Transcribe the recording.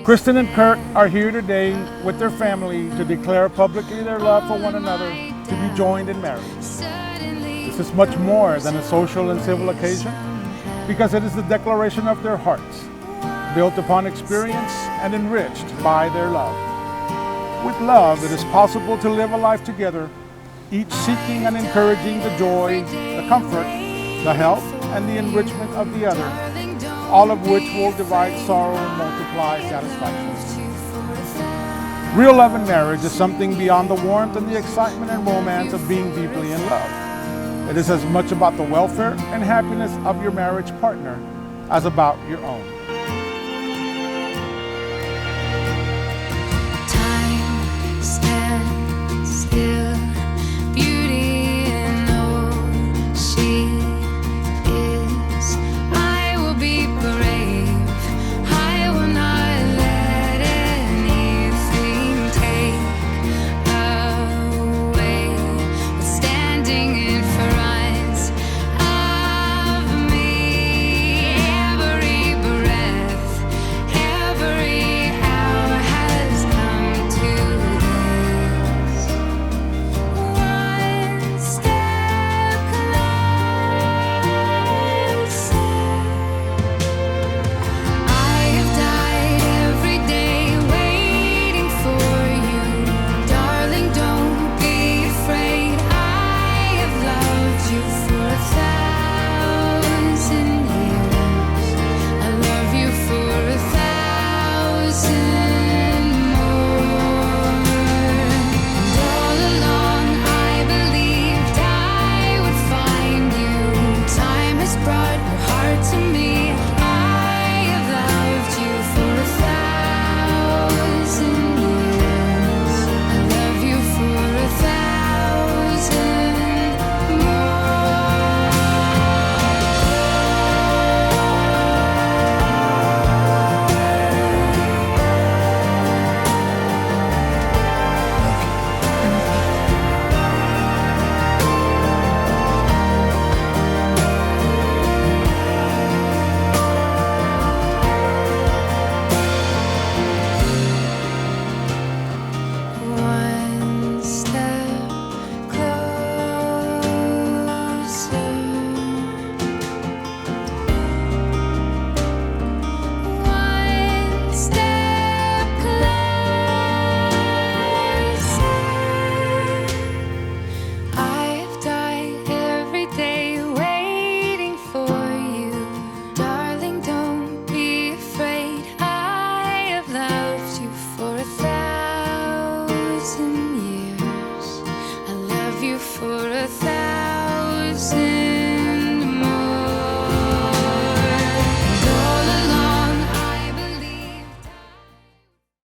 Kristen and Kurt are here today with their family to declare publicly their love for one another to be joined in marriage. This is much more than a social and civil occasion because it is the declaration of their hearts, built upon experience and enriched by their love. With love, it is possible to live a life together, each seeking and encouraging the joy, the comfort, the health, and the enrichment of the other, all of which will divide sorrow and multiply satisfaction. Real love in marriage is something beyond the warmth and the excitement and romance of being deeply in love. It is as much about the welfare and happiness of your marriage partner as about your own. Time stands still, beauty in all she is. I will be brave, I will not let anything take away what's standing in front of me. Every breath, every hour has come to this. One step closer. I have died every day waiting for you. Darling, don't be afraid. I have loved you for 1,000 years. I love you for 1,000